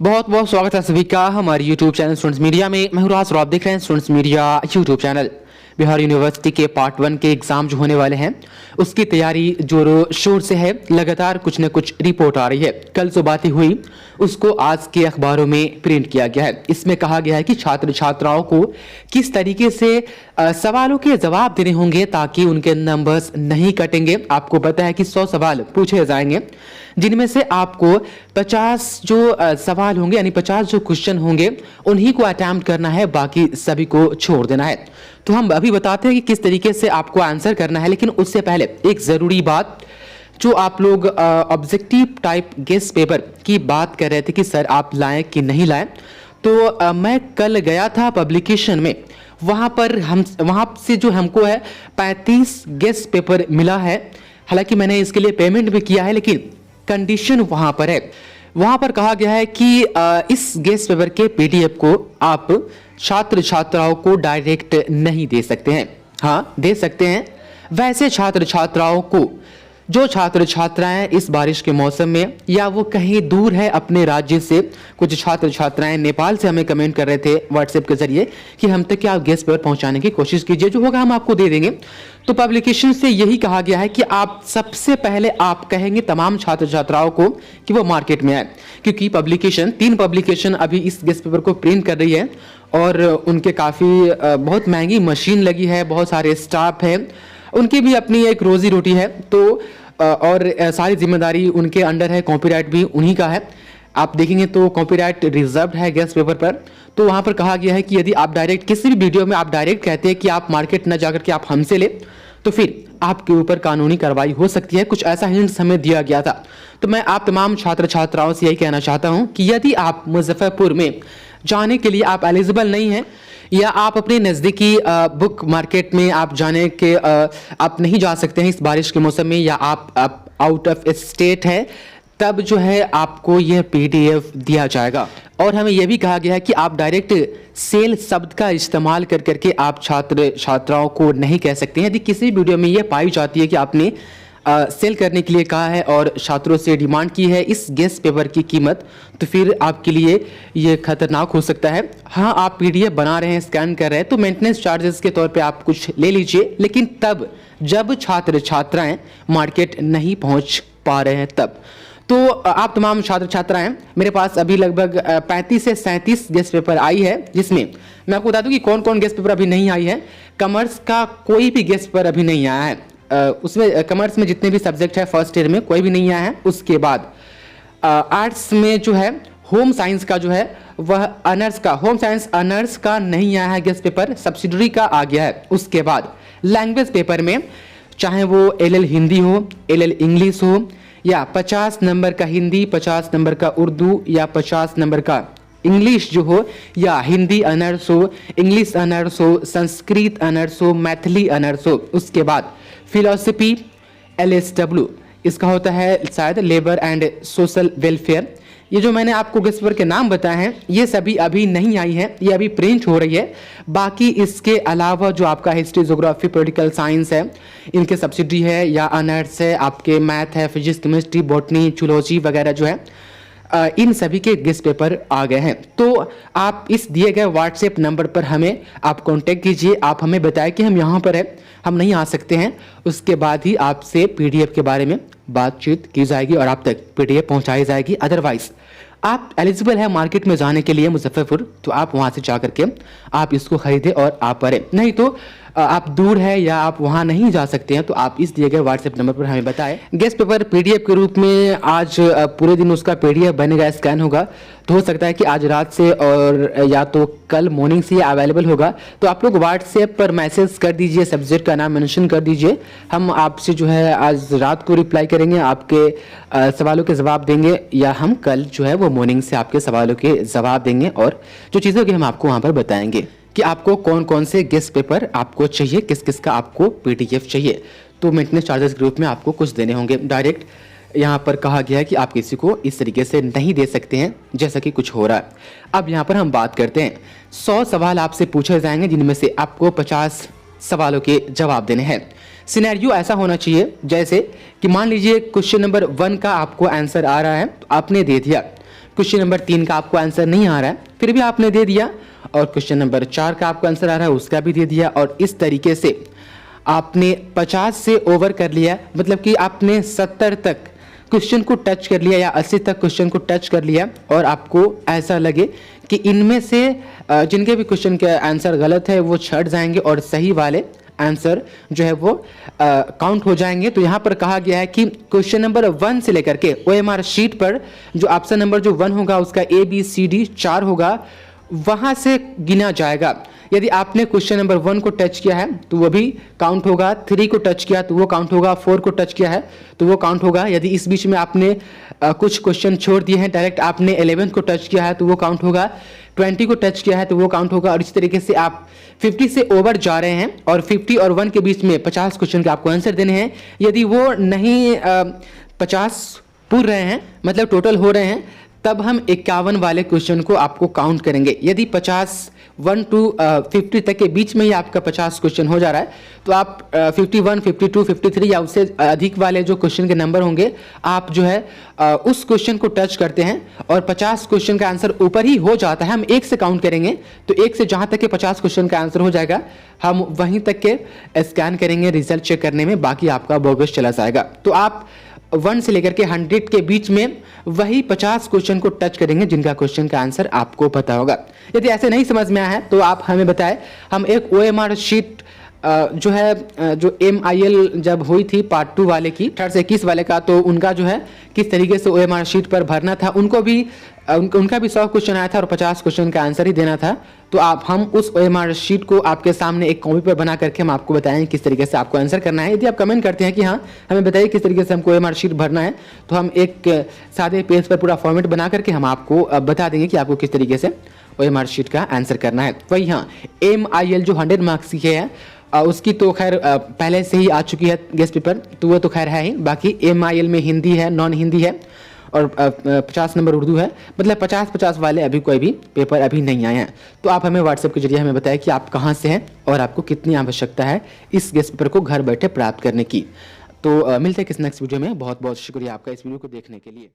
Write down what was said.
बहुत बहुत स्वागत है सभी का हमारे YouTube चैनल स्टूडेंट्स मीडिया में। मैं हूं राज और आप देख रहे हैं students media YouTube channel. Bihar university के पार्ट 1 के एग्जाम जो होने वाले हैं उसकी तैयारी जोरों शोर से है। लगातार कुछ न कुछ रिपोर्ट आ रही है। कल जो बातें हुई उसको आज के अखबारों में प्रिंट किया गया है। इसमें कहा गया है कि छात्र छात्राओं को किस तरीके से सवालों के जवाब देने होंगे ताकि उनके नंबर्स नहीं कटेंगे। आपको पता है कि 100 सवाल पूछे जाएंगे जिनमें से आपको 50 जो सवाल होंगे यानी 50 जो क्वेश्चन होंगे उन्हीं को अटेम्प्ट करना है, बाकी सभी को छोड़ देना है। तो हम अभी बताते हैं कि किस तरीके से आपको आंसर करना है, लेकिन उससे पहले एक जरूरी बात, जो आप लोग ऑब्जेक्टिव टाइप गेस्ट पेपर की बात कर रहे थे कि सर आप लाएं कि नहीं लाएं, तो मैं कल गया था पब्लिकेशन में। वहां से जो हमको है 35 गेस्ट पेपर मिला है। हालांकि मैंने इसके लिए पेमेंट भी किया है, लेकिन कंडीशन वहां पर है। वहां पर कहा गया है कि इस गेस्ट पेपर के पीडीएफ को आप छात्र छात्राओं को डायरेक्ट नहीं दे सकते हैं। हाँ, दे सकते हैं वैसे छात्र छात्राओं को जो छात्र छात्राएं इस बारिश के मौसम में या वो कहीं दूर है अपने राज्य से। कुछ छात्र छात्राएं नेपाल से हमें कमेंट कर रहे थे व्हाट्सएप के जरिए कि हम तक क्या गेस्ट पेपर पहुंचाने की कोशिश कीजिए, जो होगा हम आपको दे देंगे। तो पब्लिकेशन से यही कहा गया है कि आप सबसे पहले आप कहेंगे तमाम छात्र छात्राओं को कि वो मार्केट में आए, क्योंकि पब्लिकेशन 3 पब्लिकेशन अभी इस गेस्ट पेपर को प्रिंट कर रही है और उनके काफ़ी बहुत महंगी मशीन लगी है, बहुत सारे स्टाफ है, उनकी भी अपनी एक रोजी रोटी है। तो और सारी जिम्मेदारी उनके अंडर है, कॉपीराइट भी उन्हीं का है। आप देखेंगे तो कॉपीराइट रिजर्व्ड है गेस्ट पेपर पर। तो वहां पर कहा गया है कि यदि आप डायरेक्ट किसी भी वीडियो में आप डायरेक्ट कहते हैं कि आप मार्केट न जाकर के आप हमसे ले, तो फिर आपके ऊपर कानूनी कार्रवाई हो सकती है। कुछ ऐसा हिंट्स हमें दिया गया था। तो मैं आप तमाम छात्र छात्राओं से यही कहना चाहता हूं कि यदि आप मुजफ्फरपुर में जाने के लिए आप एलिजिबल नहीं हैं या आप अपने नज़दीकी बुक मार्केट में आप जाने के आप नहीं जा सकते हैं इस बारिश के मौसम में, या आप आउट ऑफ स्टेट है, तब जो है आपको यह पीडीएफ दिया जाएगा। और हमें यह भी कहा गया है कि आप डायरेक्ट सेल शब्द का इस्तेमाल कर करके आप छात्र छात्राओं को नहीं कह सकते हैं। यदि किसी वीडियो में यह पाई जाती है कि आपने सेल करने के लिए कहा है और छात्रों से डिमांड की है इस गेस्ट पेपर की कीमत, तो फिर आपके लिए ये खतरनाक हो सकता है। हाँ, आप पीडीएफ बना रहे हैं, स्कैन कर रहे हैं, तो मेंटेनेंस चार्जेस के तौर पे आप कुछ ले लीजिए, लेकिन तब जब छात्र छात्राएं मार्केट नहीं पहुंच पा रहे हैं तब। तो आप तमाम छात्र छात्राएं, मेरे पास अभी लगभग 35 से 37 गेस्ट पेपर आई है, जिसमें मैं आपको बता दूं कि कौन कौन गेस्ट पेपर अभी नहीं आई है। कॉमर्स का कोई भी गेस्ट पेपर अभी नहीं आया है। उसमें कॉमर्स में जितने भी सब्जेक्ट है फर्स्ट ईयर में कोई भी नहीं आया है। उसके बाद आर्ट्स में जो है होम साइंस का जो है वह अनर्स का, होम साइंस अनर्स का नहीं आया है गेस्ट पेपर, सब्सिडरी का आ गया है। उसके बाद लैंग्वेज पेपर में चाहे वो एलएल हिंदी हो, एलएल इंग्लिश हो, या 50 नंबर का हिंदी, 50 नंबर का उर्दू, या 50 नंबर का इंग्लिश जो हो, या हिंदी अनर्स हो, इंग्लिश अनर्स हो, संस्कृत अनर्स हो, मैथिली अनर्स हो। उसके बाद फिलॉसफी LSW, इसका होता है शायद लेबर एंड सोशल वेलफेयर। ये जो मैंने आपको गेस्ट पेपर के नाम बताए हैं ये सभी अभी नहीं आई हैं, ये अभी प्रिंट हो रही है। बाकी इसके अलावा जो आपका हिस्ट्री, ज्योग्राफी, पॉलिटिकल साइंस है, इनके सब्सिडी है या अनर्स है, आपके मैथ है, फिजिक्स, केमिस्ट्री, बॉटनी, जूलॉजी वगैरह जो है, इन सभी के गेस्ट पेपर आ गए हैं। तो आप इस दिए गए व्हाट्सएप नंबर पर हमें आप कांटेक्ट कीजिए, आप हमें बताएं कि हम यहाँ पर हैं, हम नहीं आ सकते हैं। उसके बाद ही आपसे पीडीएफ के बारे में बातचीत की जाएगी और आप तक पीडीएफ पहुंचाई जाएगी। अदरवाइज आप एलिजिबल है मार्केट में जाने के लिए मुजफ्फरपुर, तो आप वहां से जा करके आप इसको खरीदें और आप पढ़ें। नहीं तो आप दूर है या आप वहां नहीं जा सकते हैं, तो आप इस दिए गए व्हाट्सएप नंबर पर हमें बताएं। गेस्ट पेपर पीडीएफ के रूप में आज पूरे दिन उसका पीडीएफ बनेगा, स्कैन होगा। तो हो सकता है कि आज रात से और या तो कल मॉर्निंग से अवेलेबल होगा। तो आप लोग व्हाट्सएप पर मैसेज कर दीजिए, सब्जेक्ट का नाम मेंशन कर दीजिए, हम आपसे जो है आज रात को रिप्लाई करेंगे, आपके सवालों के जवाब देंगे, या हम कल जो है वो मॉर्निंग से आपके सवालों के जवाब देंगे और जो चीज़ें होगी हम आपको वहाँ पर बताएंगे कि आपको कौन कौन से गेस्ट पेपर आपको चाहिए, किस किस का आपको पीडीएफ चाहिए। तो मेंटेनेंस चार्जेस के रूप में आपको कुछ देने होंगे। डायरेक्ट यहाँ पर कहा गया है कि आप किसी को इस तरीके से नहीं दे सकते हैं जैसा कि कुछ हो रहा है। अब यहाँ पर हम बात करते हैं, 100 सवाल आपसे पूछे जाएंगे जिनमें से आपको 50 सवालों के जवाब देने हैं। सिनेरियो ऐसा होना चाहिए जैसे कि मान लीजिए क्वेश्चन नंबर 1 का आपको आंसर आ रहा है, तो आपने दे दिया, क्वेश्चन नंबर 3 का आपको आंसर नहीं आ रहा है फिर भी आपने दे दिया, और क्वेश्चन नंबर 4 का आपको आंसर आ रहा है उसका भी दे दिया, और इस तरीके से आपने 50 से ओवर कर लिया, मतलब कि आपने 70 तक क्वेश्चन को टच कर लिया या 80 तक क्वेश्चन को टच कर लिया, और आपको ऐसा लगे कि इनमें से जिनके भी क्वेश्चन के आंसर गलत है वो छट जाएंगे और सही वाले आंसर जो है वो काउंट हो जाएंगे। तो यहाँ पर कहा गया है कि क्वेश्चन नंबर 1 से लेकर के OMR शीट पर जो ऑप्शन नंबर जो 1 होगा उसका ABCD 4 होगा, वहाँ से गिना जाएगा। यदि आपने क्वेश्चन नंबर 1 को टच किया है तो वो भी काउंट होगा, 3 को टच किया तो वो काउंट होगा, 4 को टच किया है तो वो काउंट होगा। यदि इस बीच में आपने कुछ क्वेश्चन छोड़ दिए हैं, डायरेक्ट आपने 11 को टच किया है तो वो काउंट होगा, 20 को टच किया है तो वो काउंट होगा, और इस तरीके से आप 50 से ओवर जा रहे हैं और 50 और 1 के बीच में 50 क्वेश्चन के आपको आंसर देने हैं। यदि वो नहीं 50 पूर रहे हैं, मतलब टोटल हो रहे हैं, तब हम 51 वाले क्वेश्चन को आपको काउंट करेंगे। यदि 1 to 50 तक के बीच में ही आपका 50 क्वेश्चन हो जा रहा है तो आप 51, 52, 53 या उससे अधिक वाले जो क्वेश्चन के नंबर होंगे आप जो है उस क्वेश्चन को टच करते हैं और 50 क्वेश्चन का आंसर ऊपर ही हो जाता है। हम 1 से काउंट करेंगे तो 1 से जहां तक के 50 क्वेश्चन का आंसर हो जाएगा हम वहीं तक के स्कैन करेंगे रिजल्ट चेक करने में, बाकी आपका बोगस चला जाएगा। तो आप 1 से लेकर के 100 के बीच में वही 50 क्वेश्चन को टच करेंगे जिनका क्वेश्चन का आंसर आपको पता होगा। यदि ऐसे नहीं समझ में आया है तो आप हमें बताएं, हम एक OMR शीट जो है जो MIL जब हुई थी पार्ट 2 वाले की 18 से 21 वाले का, तो उनका जो है किस तरीके से OMR शीट पर भरना था, उनका भी 100 क्वेश्चन आया था और 50 क्वेश्चन का आंसर ही देना था। तो हम उस OMR शीट को आपके सामने एक कॉपी पर बना करके हम आपको बताएं किस तरीके से आपको आंसर करना है। यदि आप कमेंट करते हैं कि हाँ हमें बताइए किस तरीके से हमको OMR शीट भरना है, तो हम एक सादे पेज पर पूरा फॉर्मेट बना करके हम आपको बता देंगे कि आपको किस तरीके से OMR शीट का आंसर करना है। वही हाँ MIL जो 100 मार्क्स की है उसकी तो खैर पहले से ही आ चुकी है गेस्ट पेपर, तो वो तो खैर है ही। बाकी MIL में हिंदी है, नॉन हिंदी है और 50 नंबर उर्दू है, मतलब 50-50 वाले अभी कोई भी पेपर अभी नहीं आए हैं। तो आप हमें व्हाट्सएप के जरिए हमें बताएं कि आप कहाँ से हैं और आपको कितनी आवश्यकता है इस गेस्ट पेपर को घर बैठे प्राप्त करने की। तो मिलते हैं किस नेक्स्ट वीडियो में। बहुत बहुत शुक्रिया आपका इस वीडियो को देखने के लिए।